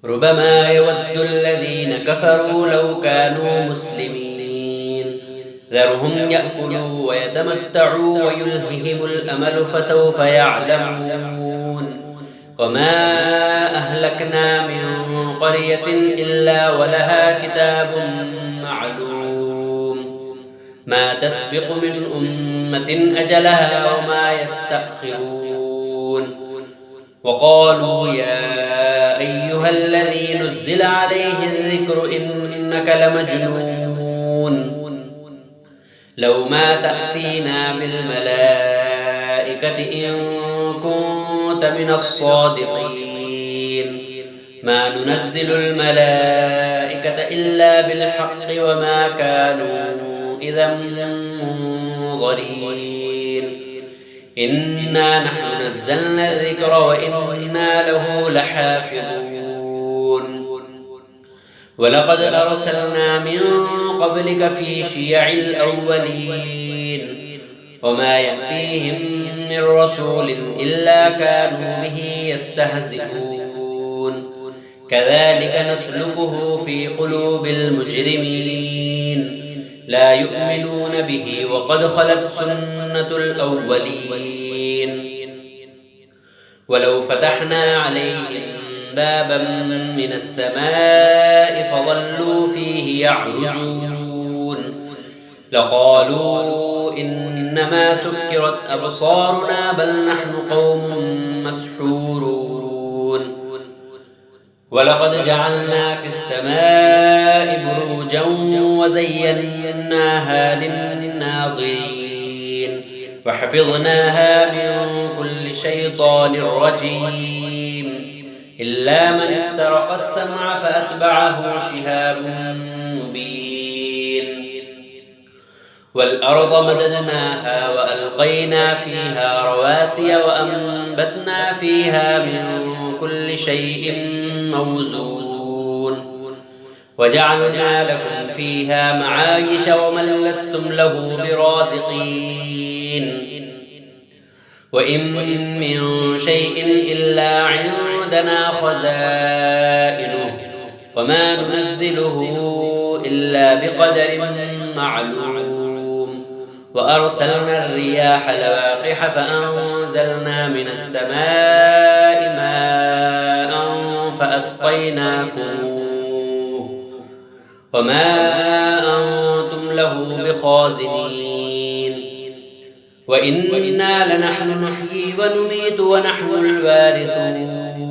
ربما يود الذين كفروا لو كانوا مسلمين ذرهم يأكلوا ويتمتعوا ويلههم الأمل فسوف يعلمون وما أهلكنا من قرية إلا ولها كتاب معلوم ما تسبق من أمة أجلها وما يستأخرون وقالوا يا أيها الذي نزل عليه الذكر إنك لمجنون لو ما تأتينا بالملائكة إن كنت من الصادقين ما ننزل الملائكة إلا بالحق وما كانوا إذا منظرين إنا نحن نزلنا الذكر وإنا له لحافظون ولقد أرسلنا من قبلك في شيع الأولين وما يأتيهم من رسول إلا كانوا به يستهزئون كذلك نسلكه في قلوب المجرمين لا يؤمنون به وقد خلت سنة الأولين ولو فتحنا عليهم بابا من السماء فظلوا فيه يعرجون لقالوا إنما سكرت أبصارنا بل نحن قوم مسحورون ولقد جعلنا في السماء بروجا وزيناها للناظرين وحفظناها من كل شيطان رجيم إلا من استرق السمع فأتبعه شهاب مبين والأرض مددناها وألقينا فيها رواسي وأنبتنا فيها من كل شيء موزون وجعلنا لكم فيها معايش ومن لستم له برازقين وإن من شيء إلا عندنا خزائنه وما ننزله إلا بقدر معلوم وأرسلنا الرياح لواقح فأنزلنا من السماء ماء فأسقيناكموه وما أنتم له بخازنين وإنا لنحن نحيي ونميت ونحن الوارثون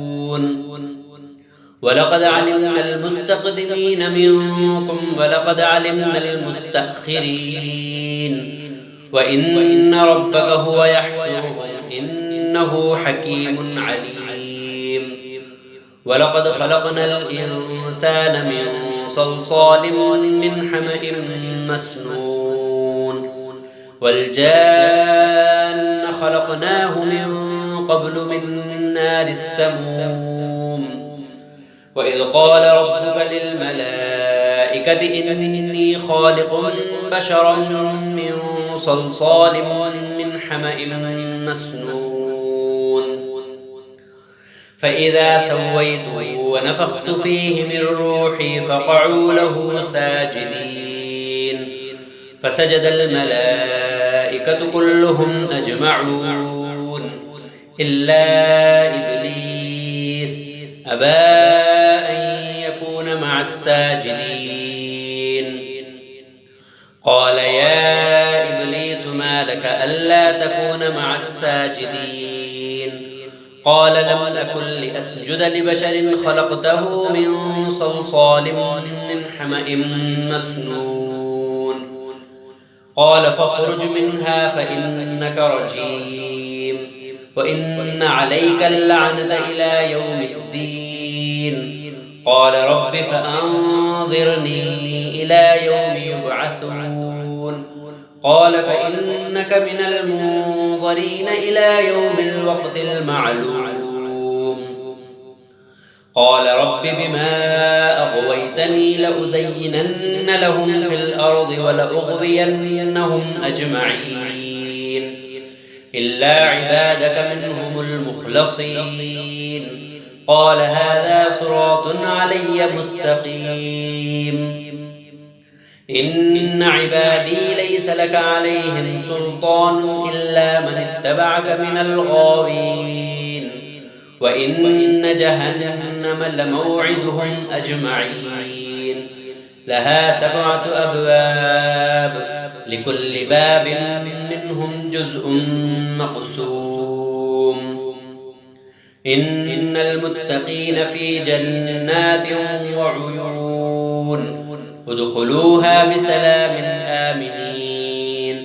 ولقد علمنا المستقدمين منكم ولقد علمنا المستأخرين وإن ربك هو يحشرهم إنه حكيم عليم ولقد خلقنا الإنسان من صلصال من حمأ مسنون والجان خلقناه من قبل من نار السموم وإذ قال ربك للملائكة إني خالق بشرا من صلصال من حمأ مسنون فإذا سويته ونفخت فيه من روحي فقعوا له ساجدين فسجد الملائكة كلهم أجمعون إلا إبليس أبى أن يكون مع الساجدين قال يا إبليس ما لك ألا تكون مع الساجدين قال لم أكن لأسجد لبشر خلقته من صلصال من حمأ مسنون قال فاخرج منها فإنك رجيم وإن عليك اللعنة إلى يوم الدين قال رب فأنظرني إلى يوم يبعثون قال فإنك من المنظرين إلى يوم الوقت المعلوم قال رب بما أغويتني لأزينن لهم في الأرض ولأغوينهم أجمعين إلا عبادك منهم المخلصين قال هذا صراط علي مستقيم إن عبادي ليس لك عليهم سلطان إلا من اتبعك من الغاوين وإن جهنم لموعدهم أجمعين لها 7 أبواب لكل باب منهم جزء مقسوم إن المتقين في جنات وعيون ادخلوها بسلام آمنين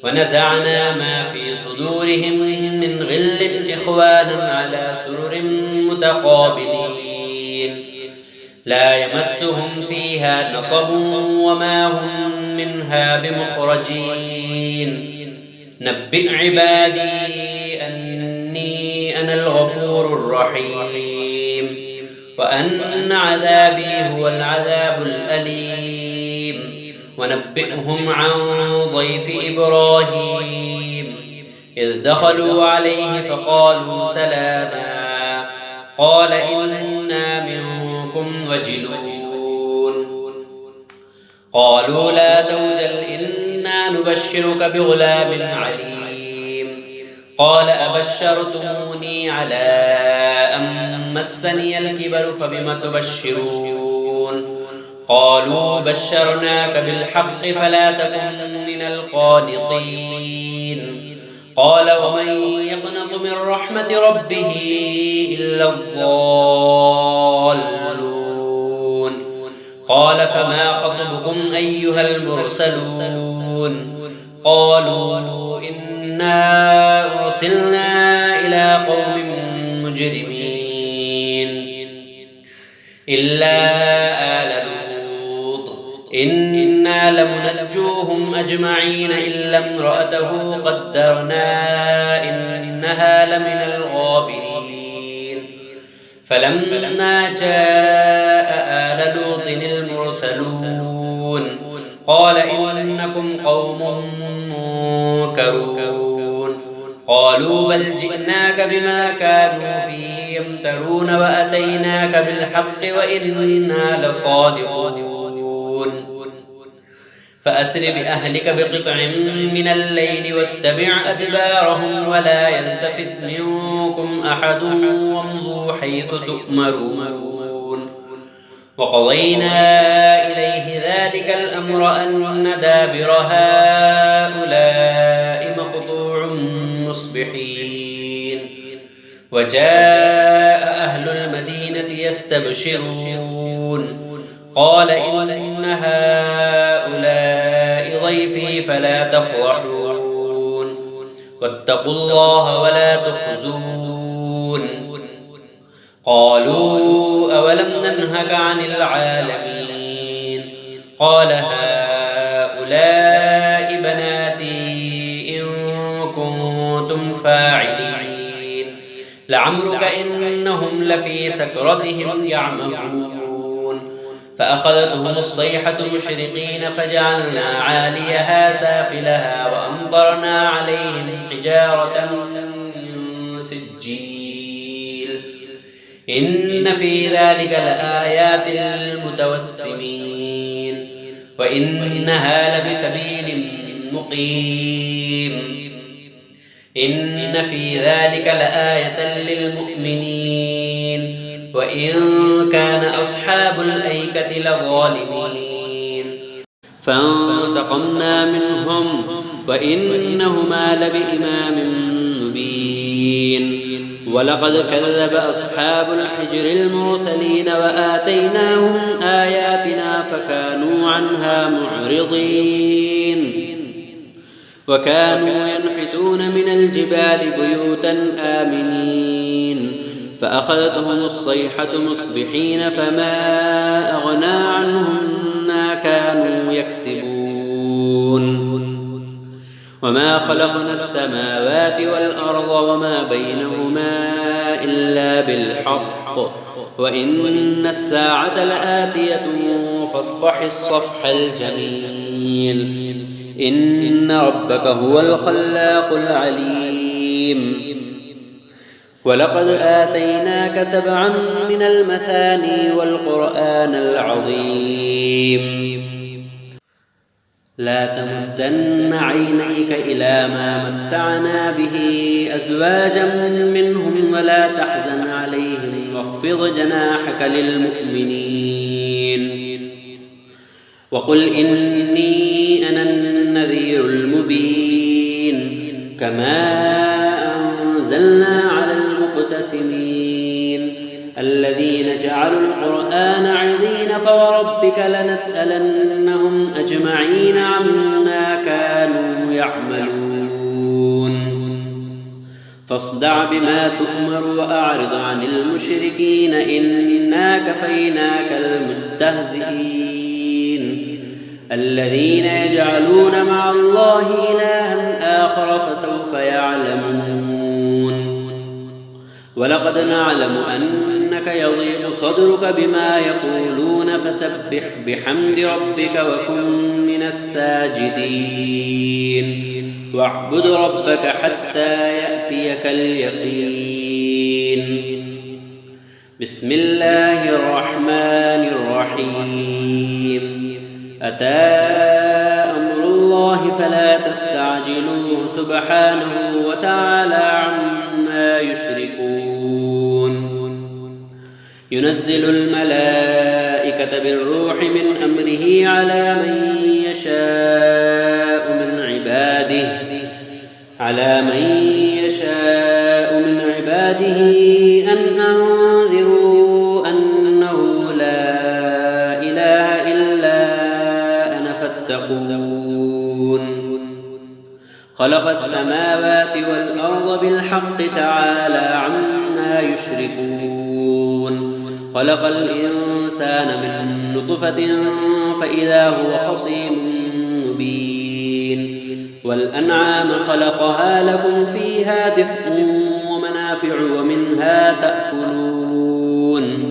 ونزعنا ما في صدورهم من غل إخوانا على سرر متقابلين لا يمسهم فيها نصب وما هم منها بمخرجين نبئ عبادي أني أنا الغفور الرحيم وأن عذابي هو العذاب الأليم ونبئهم عن ضيف إبراهيم إذ دخلوا عليه فقالوا سلاما قال إنا منكم وجلون قالوا لا توجل إنا نبشرك بغلام عليم قال أبشرتموني على أن مسني الكبر فبم تبشرون قالوا بشرناك بالحق فلا تكن من القانطين قال ومن يقنط من رحمة ربه إلا الضالون قال فما خطبكم أيها المرسلون قالوا إنا أرسلنا إلى قوم مجرمين إلا آل لوط إنا لمنجوهم أجمعين إلا امرأته قدرنا إنها لمن الغابرين فلما جاء آل لوط المرسلون قال إنكم قوم منكرون قالوا بل جئناك بما كانوا فيه يمترون وأتيناك بالحق وإنا لصادقون فأسر بأهلك بقطع من الليل واتبع أدبارهم ولا يلتفت منكم أحد وامضوا حيث تؤمرون وقضينا إليه ذلك الأمر أن دابر هؤلاء مقطوع مصبحين وجاء أهل المدينة يستبشرون قال إن هؤلاء ضيفي فلا تفضحون واتقوا الله ولا تخزون قالوا أولم ننهك عن العالمين قال هؤلاء بناتي إن كنتم فاعلين لعمرك إنهم لفي سكرتهم يعمهون فأخذتهم الصيحة مشرقين فجعلنا عاليها سافلها وأمطرنا عليهم حجارة من سجيل إن في ذلك لآيات للمتوسمين وإنها لبسبيل مقيم إن في ذلك لآية للمؤمنين وإن كان أصحاب الأيكة لظالمين فانتقمنا منهم وإنهما لبإمام مبين ولقد كذب أصحاب الحجر المرسلين وآتيناهم آياتنا فكانوا عنها معرضين وكانوا ينحتون من الجبال بيوتا آمنين فأخذتهم الصيحة مصبحين فما أغنى عنهم ما كانوا يكسبون وما خلقنا السماوات والأرض وما بينهما إلا بالحق وإن الساعة لآتية فاصفح الصفح الجميل إن ربك هو الخلاق العليم ولقد آتيناك 7 من المثاني والقرآن العظيم لا تمدن عينيك إلى ما متعنا به أزواجا منهم ولا تحزن عليهم واخفض جناحك للمؤمنين وقل إني أنا النذير المبين كما أنزلنا على المقتسمين الذين جعلوا القرآن عضين فوربك لنسألنهم أجمعين عما كانوا يعملون فاصدع بما تؤمر وأعرض عن المشركين إنا كفيناك المستهزئين الذين يجعلون مع الله إلها آخر فسوف يعلمون ولقد نعلم أنك يضيق صدرك بما يقولون فسبح بحمد ربك وكن من الساجدين واعبد ربك حتى يأتيك اليقين بسم الله الرحمن الرحيم أتى أمر الله فلا تستعجلوه سبحانه وتعالى عما يشركون ينزل الملائكة بالروح من أمره على من يشاء من عباده أن أنذروا أنه لا إله إلا أنا فاتقون خلق السماوات والأرض بالحق تعالى عما يشركون خلق الإنسان من نطفة فإذا هو خصيم مبين والأنعام خلقها لكم فيها دفء ومنافع ومنها تأكلون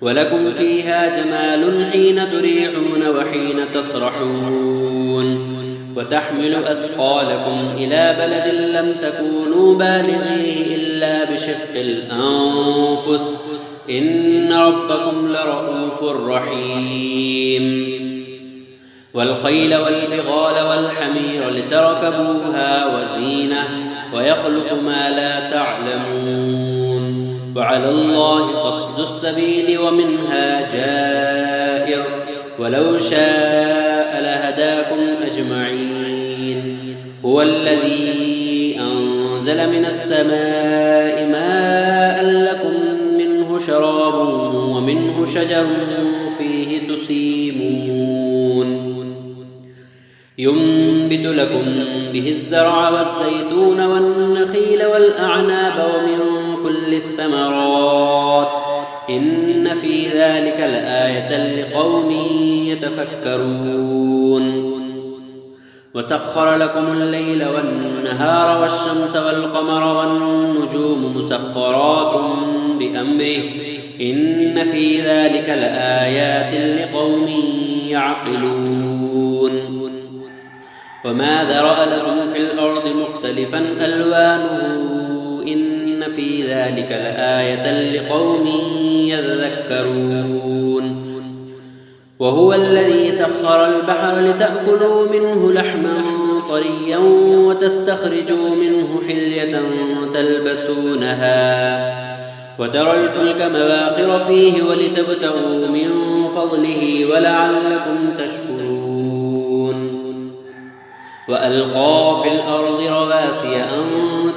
ولكم فيها جمال حين تريحون وحين تسرحون وتحمل أثقالكم إلى بلد لم تكونوا بالغيه إلا بشق الأنفس إن ربكم لرؤوف رحيم والخيل والبغال والحمير لتركبوها وزينة ويخلق ما لا تعلمون وعلى الله قصد السبيل ومنها جائر ولو شاء لهداكم أجمعين هو الذي أنزل من السماء ماء لكم منه شراب ومنه شجر فيه تسيمون ينبت لكم به الزرع والزيتون والنخيل والأعناب ومن كل الثمرات إن في ذلك لآية لقوم يتفكرون وسخر لكم الليل والنهار والشمس والقمر والنجوم مسخرات بأمره إن في ذلك لآيات لقوم يعقلون وما ذرأ لكم في الأرض مختلفا ألوانه إن في ذلك لآية لقوم يذكرون وهو الذي سخر البحر لتأكلوا منه لحما طريا وتستخرجوا منه حلية تلبسونها وترى الفلك مواخر فيه ولتبتغوا من فضله ولعلكم تشكرون وألقى في الأرض رواسي أن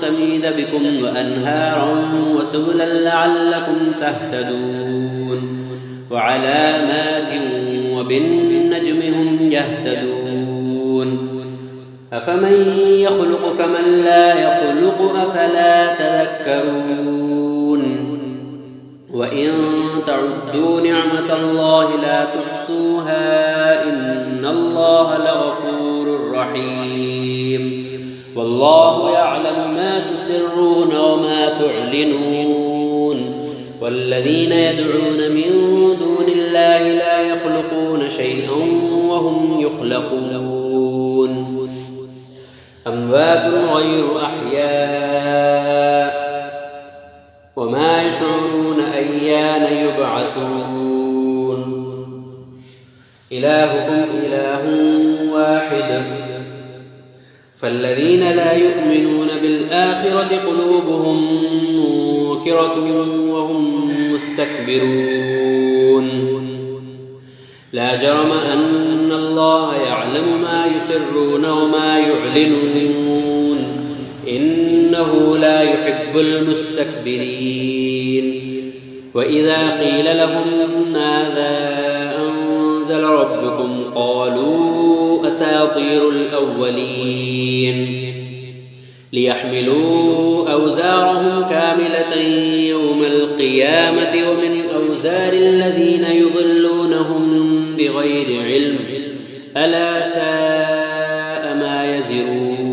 تميد بكم وأنهارا وسبلا لعلكم تهتدون وعلامات وبالنجم هم يهتدون أفمن يخلق كمن لا يخلق أفلا تذكرون وإن تعدوا نعمة الله لا تحصوها إن الله لغفور رحيم والله يعلم ما تسرون وما تعلنون والذين يدعون من دون الله لا يخلقون شيئا وهم يخلقون أموات غير أحياء يشعرون أيان يبعثون إلهكم إله واحد فالذين لا يؤمنون بالآخرة قلوبهم منكرة وهم مستكبرون لا جرم أن الله يعلم ما يسرون وما يعلنون إنه لا يحب المستكبرين وإذا قيل لهم ماذا أنزل ربكم قالوا أساطير الأولين ليحملوا أوزارهم كاملة يوم القيامة ومن أوزار الذين يضلونهم بغير علم ألا ساء ما يزرون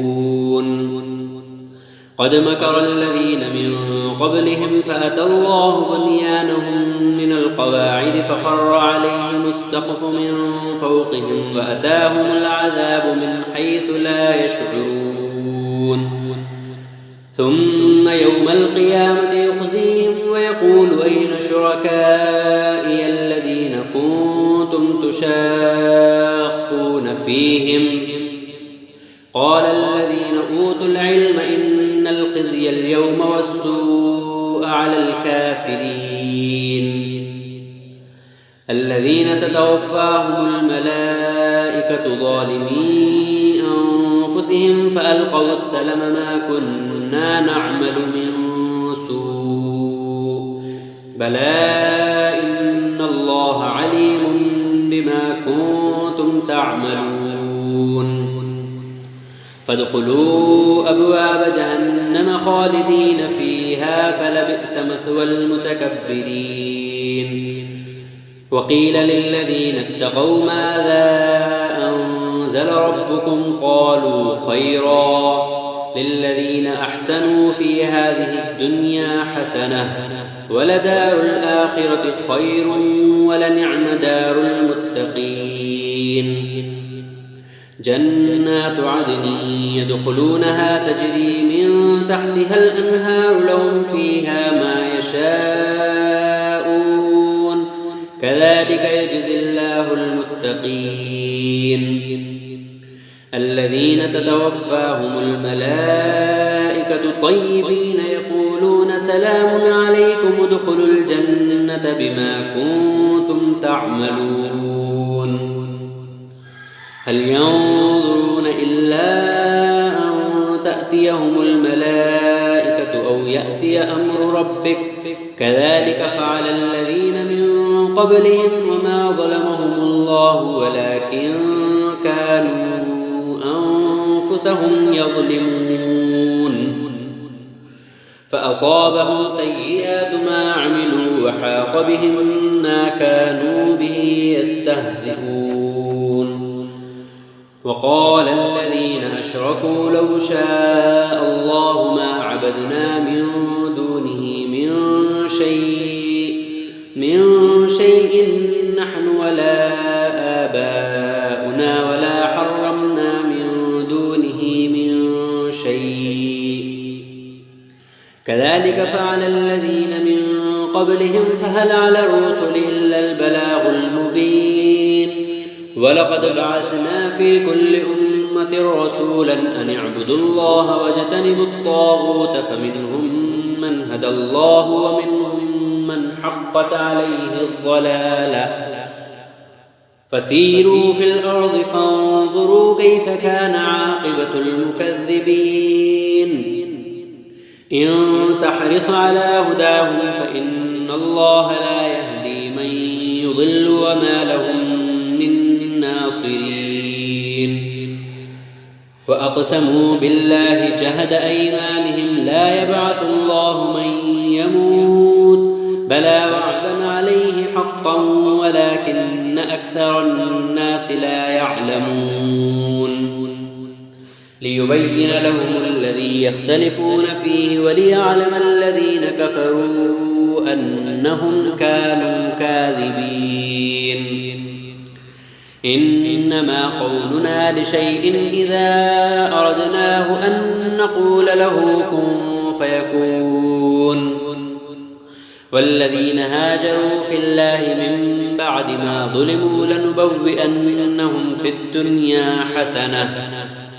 قد مكر الذين من قبلهم فأتى الله بنيانهم من القواعد فخر عليهم السقف من فوقهم وأتاهم العذاب من حيث لا يشعرون ثم يوم القيامة يخزيهم ويقول أين شركائي الذين كنتم تشاقون فيهم قال الذين أوتوا العلم إن الخزي اليوم والسوء على الكافرين الذين تتوفاهم الملائكة ظالمي أنفسهم فألقوا السلم ما كنا نعمل من سوء بلى إن الله عليم بما كنتم تعملون فادخلوا أبواب جهنم خالدين فيها فلبئس مثوى المتكبرين وقيل للذين اتقوا ماذا أنزل ربكم قالوا خيرا للذين أحسنوا في هذه الدنيا حسنة ولدار الآخرة خير ولنعم دار المتقين جنات عدن يدخلونها تجري من تحتها الأنهار لهم فيها ما يشاءون كذلك يجزي الله المتقين الذين تتوفاهم الملائكة طيبين يقولون سلام عليكم ادخلوا الجنة بما كنتم تعملون هل ينظرون إلا أن تأتيهم الملائكة أو يأتي أمر ربك كذلك فعل الذين من قبلهم وما ظلمهم الله ولكن كانوا أنفسهم يظلمون فأصابهم سيئات ما عملوا وحاق بهم ما كانوا به يستهزئون وقال الذين أشركوا لو شاء الله ما عبدنا من دونه من شيء نحن ولا آباؤنا ولا حرمنا من دونه من شيء كذلك فعل الذين من قبلهم فهل على الرسل إلا البلاغ المبين ولقد بعثنا في كل أمة رسولا أن اعبدوا الله واجتنبوا الطاغوت فمنهم من هدى الله ومنهم من حقت عليه الضلالة فسيروا في الأرض فانظروا كيف كان عاقبة المكذبين إن تحرص على هداهم فإن الله لا يهدي من يضل وما لهم من ناصرين وأقسموا بالله جهد أيمانهم لا يبعث الله من يموت بلى وعدا عليه حقا ولكن أكثر الناس لا يعلمون ليبين لهم الذي يختلفون فيه وليعلم الذين كفروا أنهم كانوا كاذبين إنما قولنا لشيء إذا أردناه أن نقول له كن فيكون والذين هاجروا في الله من بعد ما ظلموا لنبوئنهم في الدنيا حسنة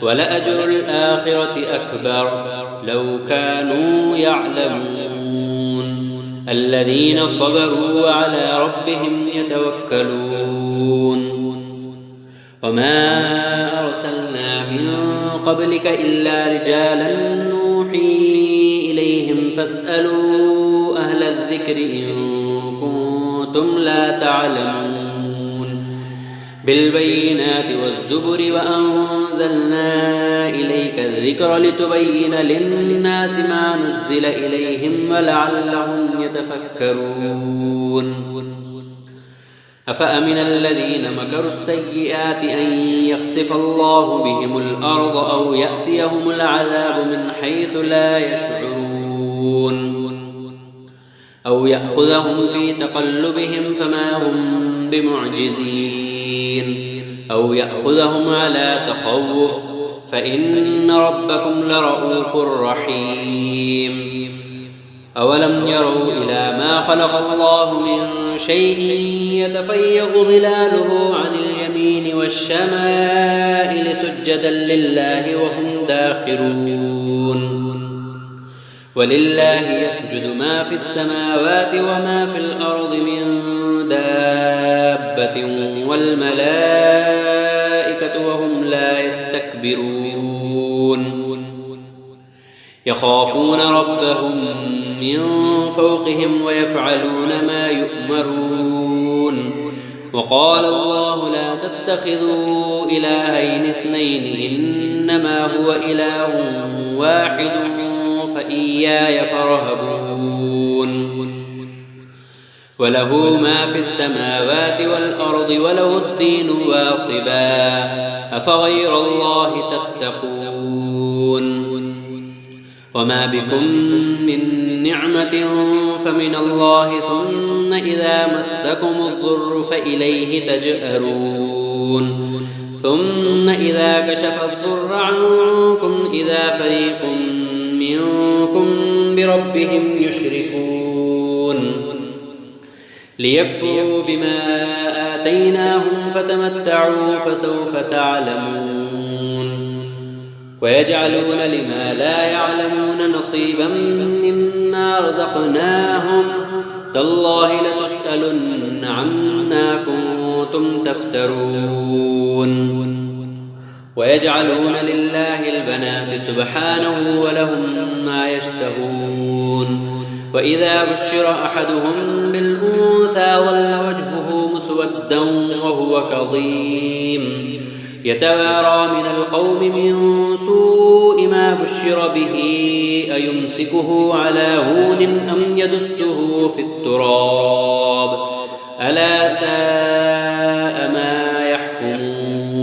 ولأجر الآخرة أكبر لو كانوا يعلمون الذين صبروا وعلى ربهم يتوكلون وما أرسلنا من قبلك إلا رجالا نوحي إليهم فاسألوا أهل الذكر إن كنتم لا تعلمون بالبينات والزبر وأنزلنا إليك الذكر لتبين للناس ما نزل إليهم ولعلهم يتفكرون أفأمن الذين مكروا السيئات أن يخسف الله بهم الأرض أو يأتيهم العذاب من حيث لا يشعرون أو يأخذهم في تقلبهم فما هم بمعجزين أو يأخذهم على تخوف فإن ربكم لرؤوف رحيم أولم يروا إلى ما خلق الله من شيء يتفيأ ظلاله عن اليمين والشمائل سجدا لله وهم داخرون ولله يسجد ما في السماوات وما في الأرض من دابة والملائكة وهم لا يستكبرون يخافون ربهم من فوقهم ويفعلون ما يؤمرون وقال الله لا تتخذوا إلهين اثنين إنما هو إله واحد فإياي فارهبون وله ما في السماوات والأرض وله الدين واصبا أفغير الله تتقون وما بكم من نعمة فمن الله ثم إذا مسكم الضر فإليه تجأرون ثم إذا كشف الضر عنكم إذا فريق منكم بربهم يشركون ليكفروا بما آتيناهم فتمتعوا فسوف تعلمون ويجعلون لما لا يعلمون نصيبا مما رزقناهم تالله لتسألن عما كنتم تفترون ويجعلون لله البنات سبحانه ولهم ما يشتهون وإذا بشر أحدهم بالأنثى ظل وجهه مسودا وهو كظيم يتوارى من القوم من سوء ما بشر به أيمسكه على هون أم يدسه في التراب ألا ساء ما يحكمون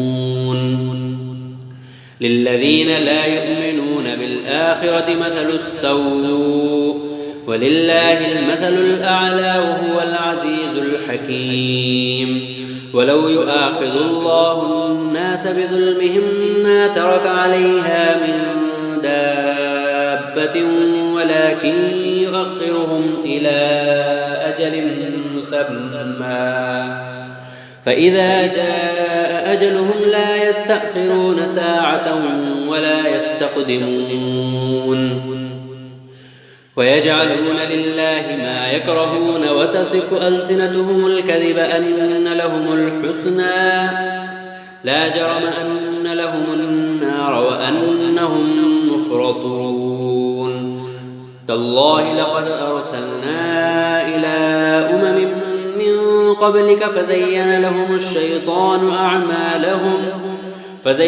للذين لا يؤمنون بالآخرة مثل السوء ولله المثل الأعلى وهو العزيز الحكيم ولو يؤاخذ الله الناس بظلمهم ما ترك عليها من دابة ولكن يؤخرهم إلى أجل مسمى فإذا جاء أجلهم لا يستأخرون ساعة ولا يستقدمون ويجعلون لله ما يكرهون وتصف ألسنتهم الكذب أن لهم الحسنى لا جرم أن لهم النار وأنهم مفرطون تالله لقد أرسلنا إلى أمم من قبلك فزين لهم الشيطان أعمالهم فهو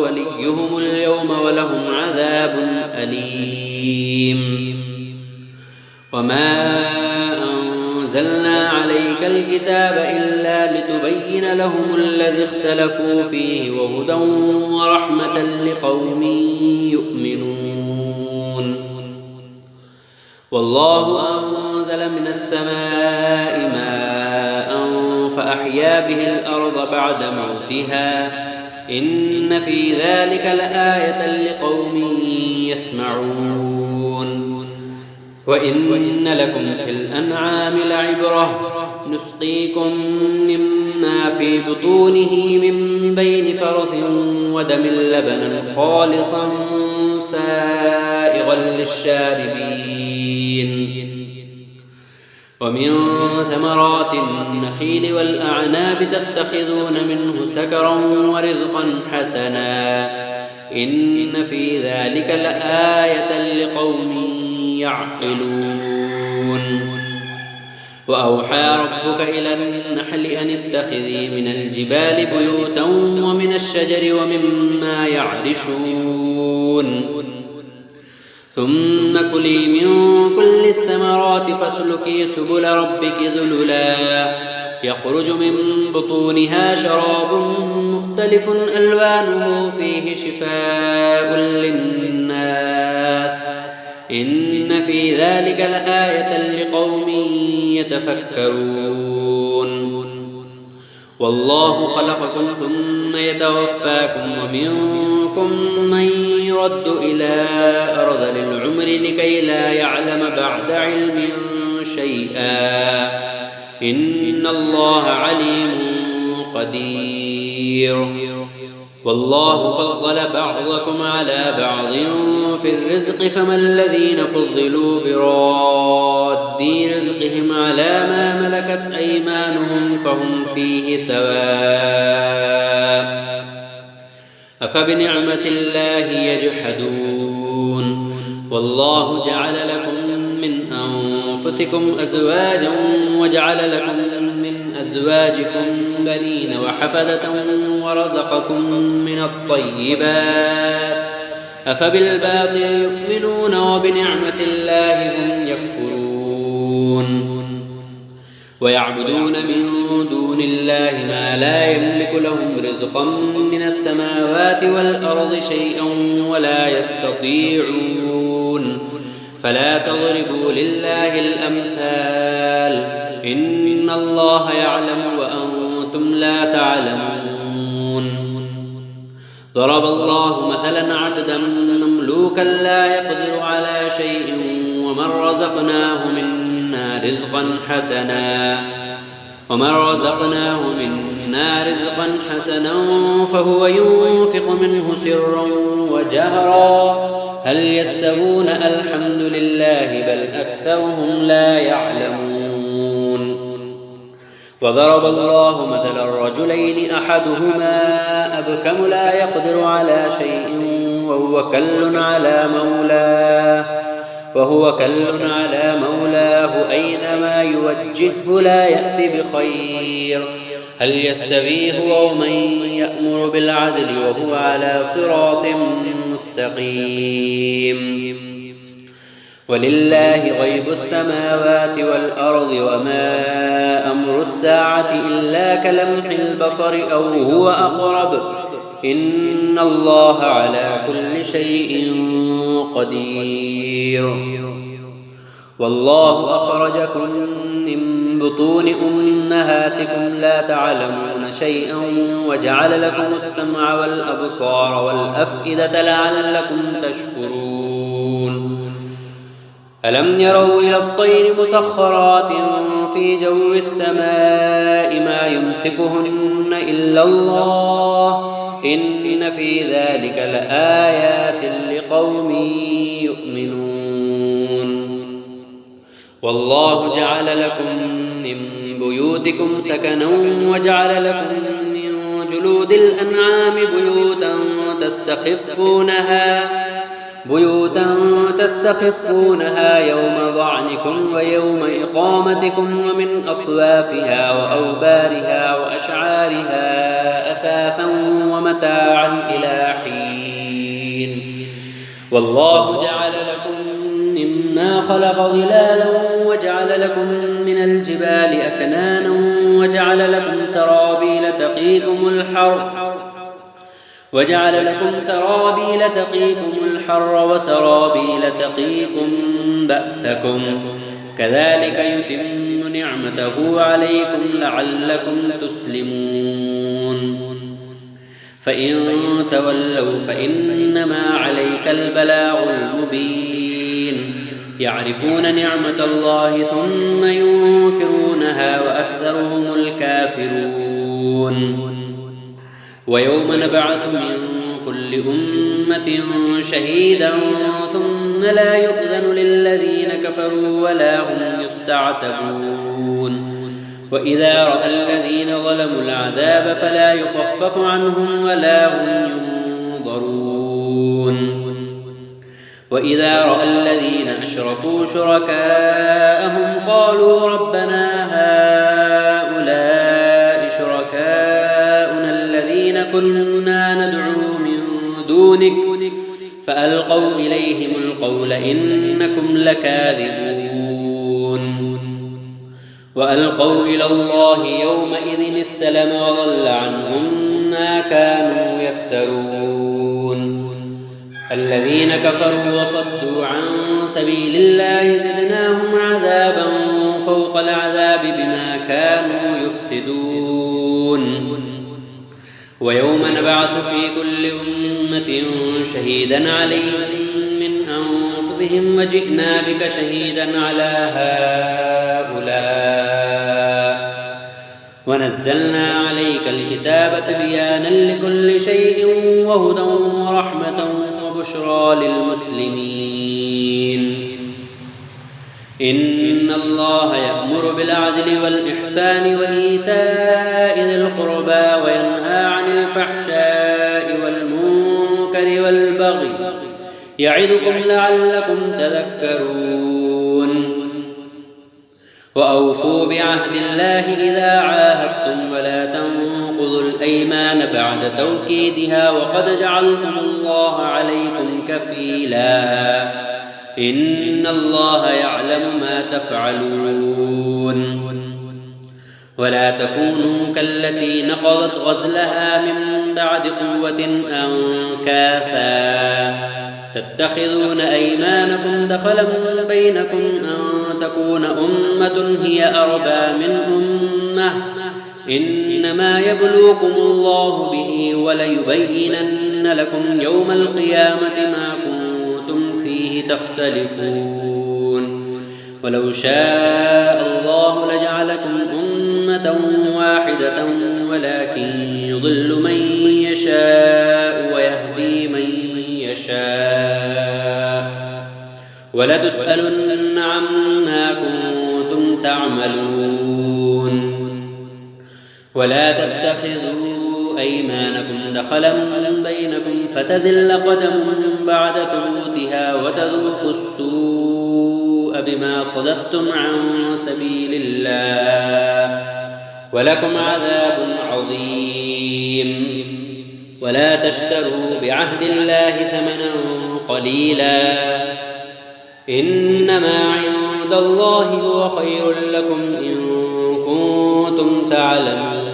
وليهم اليوم ولهم عذاب أليم وما أنزلنا عليك الكتاب إلا لتبين لهم الذي اختلفوا فيه وهدى ورحمة لقوم يؤمنون والله أنزل من السماء ماء فأحيا به الأرض بعد موتها إن في ذلك لآية لقوم يسمعون وإن لكم في الأنعام لعبرة نسقيكم مما في بطونه من بين فرث ودم لبنا خالصا سائغا للشاربين ومن ثمرات النخيل والأعناب تتخذون منه سكرا ورزقا حسنا إن في ذلك لآية لقوم يعقلون وأوحى ربك إلى النحل أن اتخذي من الجبال بيوتا ومن الشجر ومما يعرشون ثم كلي من كل الثمرات فاسلكي سبل ربك ذللا يخرج من بطونها شراب مختلف ألوانه فيه شفاء للناس إن في ذلك لآية لقوم يتفكرون والله خلقكم ثم يتوفاكم ومنكم من يرد إلى أرذل العمر لكي لا يعلم بعد علم شيئا إن الله عليم قدير والله فضل بعضكم على بعض في الرزق فما الذين فضلوا براد رزقهم على ما ملكت أيمانهم فهم فيه سواء أفبنعمة الله يجحدون والله جعل لكم من أنفسكم أزواجا وجعل لكم من أزواجكم بنين وحفدة ورزقكم من الطيبات أفبالباطل يؤمنون وبنعمة الله هم يكفرون ويعبدون من دون الله ما لا يملك لهم رزقا من السماوات والأرض شيئا ولا يستطيعون فلا تضربوا لله الأمثال إن الله يعلم وأنتم لا تعلمون ضرب الله مثلا عبدا مملوكا لا يقدر على شيء ومن رزقناه منا رزقا حسنا فهو ينفق منه سرا وجهرا هل يستوون الحمد لله بل أكثرهم لا يعلمون وضرب الله مثلا الرجلين أحدهما أبكم لا يقدر على شيء وهو كل على مولاه أينما يوجهه لا يأتي بخير هل يستوي هو ومن يأمر بالعدل وهو على صراط مستقيم ولله غيب السماوات والأرض وما أمر الساعة إلا كلمح البصر أو هو أقرب إن الله على كل شيء قدير والله أخرجكم من بطون أمهاتكم لا تعلمون شيئا وجعل لكم السمع والأبصار والأفئدة لعلكم تشكرون ألم يروا إلى الطير مسخرات في جو السماء ما يمسكهن إلا الله إن في ذلك لآيات لقوم يؤمنون والله جعل لكم من بيوتكم سكنا وجعل لكم من جلود الأنعام بيوتا تستخفونها يوم ضعنكم ويوم إقامتكم ومن أصوافها وأوبارها وأشعارها أثاثا ومتاعا إلى حين والله جعل لكم مما خلق ظلالا وجعل لكم من الجبال أكنانا وجعل لكم سرابيل تقيكم الحر وسرابيل تقيكم بأسكم كذلك يتم نعمته عليكم لعلكم تسلمون فإن تولوا فإنما عليك البلاغ المبين يعرفون نعمة الله ثم ينكرونها وأكثرهم الكافرون ويوم نبعث من كل أمة شهيدا ثم لا يؤذن للذين كفروا ولا هم يستعتبون وإذا رأى الذين ظلموا العذاب فلا يخفف عنهم ولا هم ينظرون وإذا رأى الذين أشركوا شركاءهم قالوا ربنا هؤلاء شركاؤنا الذين كنا ندعو من دونك فألقوا إليهم القول إنكم لكاذبون وألقوا إلى الله يومئذ السلم وضل عنهم ما كانوا يفترون الذين كفروا وصدوا عن سبيل الله زدناهم عذابا فوق العذاب بما كانوا يفسدون ويوم نبعث في كل أمة شهيدا عليهم من أنفسهم وجئنا بك شهيدا على هؤلاء ونزلنا عليك الكتاب تبيانا لكل شيء وهدى ورحمة وبشرى للمسلمين إن الله يأمر بالعدل والإحسان وإيتاء ذي القربى وينهى عن الفحشاء والمنكر والبغي يعظكم لعلكم تذكرون وأوفوا بعهد الله إذا عاهدتم ولا تنقضوا الأيمان بعد توكيدها وقد جعلتم الله عليكم كفيلا إن الله يعلم ما تفعلون ولا تكونوا كالتي نقضت غزلها من بعد قوة أنكاثا تتخذون أيمانكم دخلا بينكم أن تكون أمة هي أربى من أمة إنما يبلوكم الله به وليبينن لكم يوم القيامة ما كنتم فيه تختلفون ولو شاء الله لجعلكم أمة واحدة ولكن يضل من يشاء ويهدي من يشاء ولتسألن عما كنتم تعملون ولا تتخذوا أيمانكم دخلا بينكم فتزل قدم بعد ثبوتها وتذوقوا السوء بما صددتم عن سبيل الله ولكم عذاب عظيم ولا تشتروا بعهد الله ثمنا قليلا إنما عند الله هو خير لكم إن كنتم تعلمون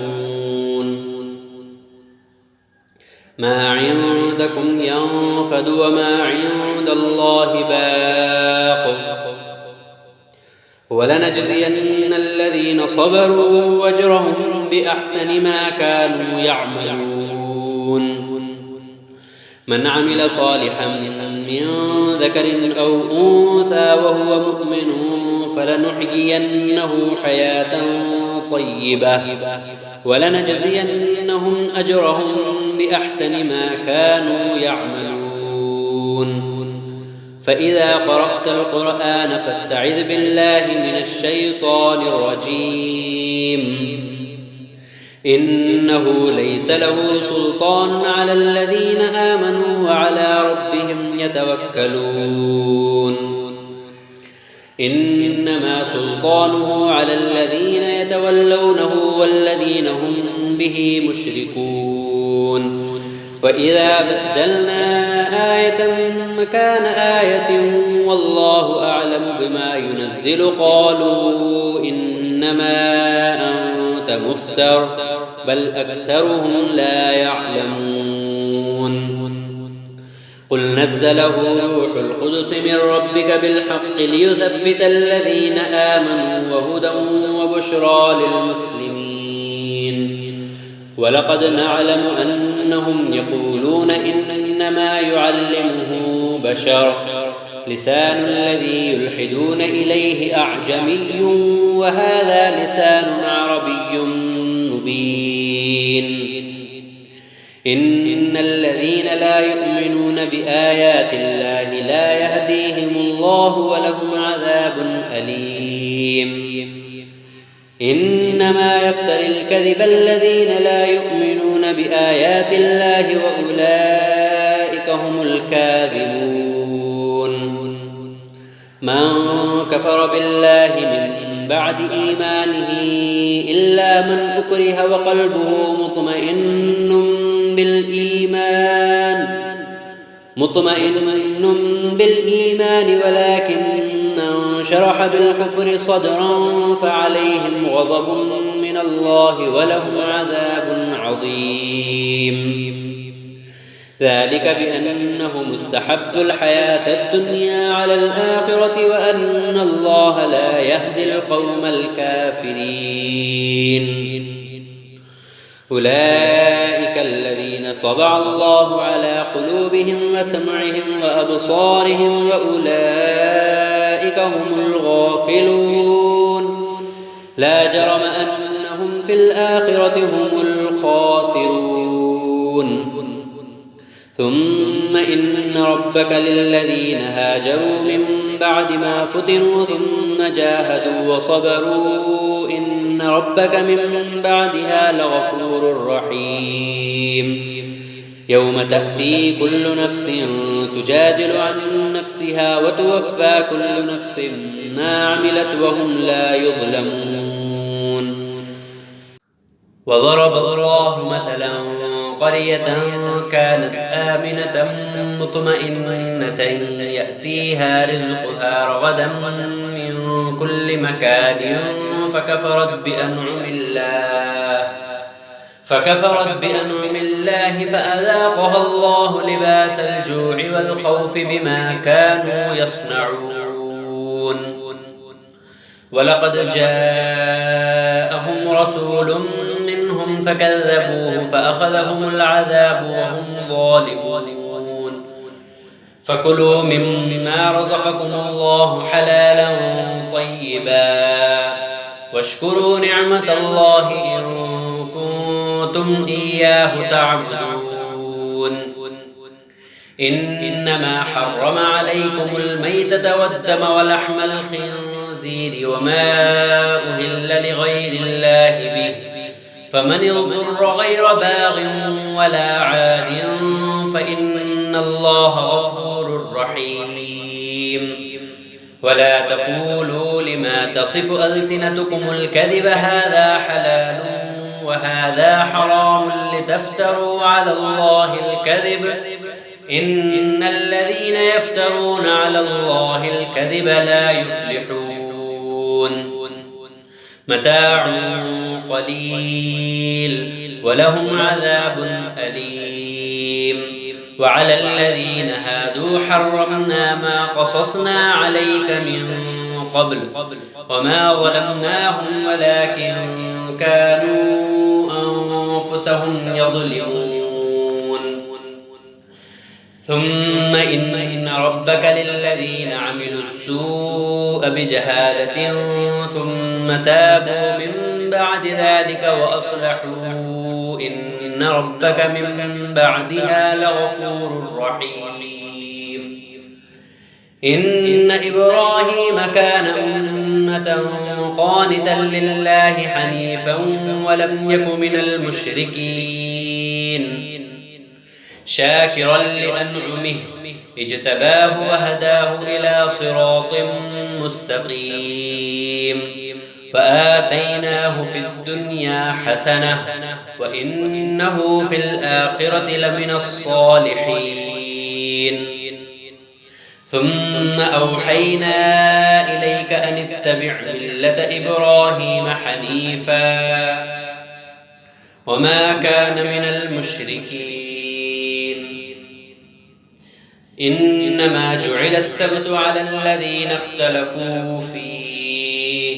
ما عندكم ينفد وما عند الله باق ولنجزين الذين صبروا أجرهم بأحسن ما كانوا يعملون من عمل صالحا من ذكر أو أنثى وهو مؤمن فلنحيينه حياة طيبة ولنجزينهم أجرهم بأحسن ما كانوا يعملون فإذا قرأت القرآن فاستعذ بالله من الشيطان الرجيم إنه ليس له سلطان على الذين آمنوا وعلى ربهم يتوكلون إنما سلطانه على الذين يتولونه والذين هم به مشركون وإذا بدلنا آية مكان آية والله أعلم بما ينزل قالوا إنما أنت مفتر بل أكثرهم لا يعلمون قل نزله روح القدس من ربك بالحق ليثبت الذين آمنوا وهدى وبشرى للمسلمين ولقد نعلم أنهم يقولون إنما يعلمه بشر لسان الذي يلحدون إليه أعجمي وهذا لسان عربي مبين إن الذين لا يؤمنون بآيات الله لا يهديهم الله ولهم عذاب أليم إنما يفتري الكذب الذين لا يؤمنون بآيات الله وأولئك هم الكاذبون من كفر بالله من بعد إيمانه إلا من أكره وقلبه مطمئن بالإيمان ولكن من شرح بالكفر صدرا فعليهم غضب من الله ولهم عذاب عظيم ذلك بأنهم استحبوا الحياة الدنيا على الآخرة وأن الله لا يهدي القوم الكافرين أولئك الذين طبع الله على قلوبهم وسمعهم وأبصارهم وأولئك هم الغافلون لا جرم أنهم في الآخرة هم الخاسرون ثم إن ربك للذين هاجروا من بعد ما فتنوا ثم جاهدوا وصبروا إن ربك من بعدها لغفور رحيم يوم تأتي كل نفس تجادل عن نفسها وتوفى كل نفس ما عملت وهم لا يظلمون وضرب الله مثلا قرية كانت آمنة مطمئنة يأتيها رزقها رغدا من كل مكان فكفرت بأنعم الله فأذاقها الله لباس الجوع والخوف بما كانوا يصنعون ولقد جاءهم رسول منهم فكذبوه فأخذهم العذاب وهم ظالمون فكلوا مما رزقكم الله حلالا طيبا واشكروا نعمة الله إن كنتم إياه تعبدون إنما حرم عليكم الميتة والدم ولحم الخنزير وما أهل لغير الله به فمن اضطر غير باغ ولا عاد فإن الله غفور رحيم ولا تقولوا لما تصف ألسنتكم الكذب هذا حلال وهذا حرام لتفتروا على الله الكذب إن الذين يفترون على الله الكذب لا يفلحون متاع قليل ولهم عذاب أليم وعلى الذين هادوا حرمنا ما قصصنا عليك من قبل وما ظلمناهم ولكن كانوا أنفسهم يظلمون ثم إن ربك للذين عملوا السوء بجهالة ثم تابوا من بعد ذلك وأصلحوا إن ربك من بعدها لغفور رحيم إن إبراهيم كان أمة قانتا لله حنيفا ولم يك من المشركين شاكرا لأنعمه اجتباه وهداه إلى صراط مستقيم فآتيناه في الدنيا حسنة وإنه في الآخرة لمن الصالحين ثم أوحينا إليك أن اتبع ملة إبراهيم حنيفا وما كان من المشركين إنما جعل السبت على الذين اختلفوا فيه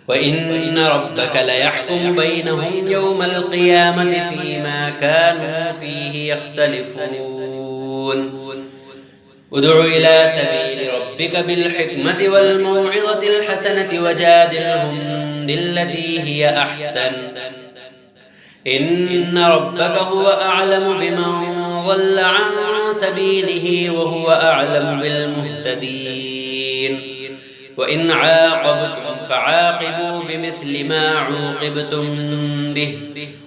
وإن ربك ليحكم بينهم يوم القيامة فيما كانوا فيه يختلفون ادع إلى سبيل ربك بالحكمة والموعظة الحسنة وجادلهم بالتي هي أحسن إن ربك هو أعلم بمن ضل عن سبيله وهو أعلم بالمهتدين وإن عاقبتم فعاقبوا بمثل ما عوقبتم به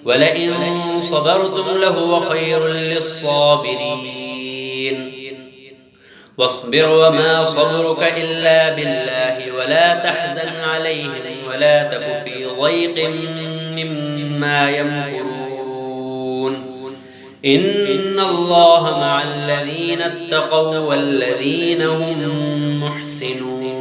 ولئن صبرتم لهو خير للصابرين واصبر وما صبرك إلا بالله ولا تحزن عليهم ولا تك في ضيق مما يمكرون إن الله مع الذين اتقوا والذين هم محسنون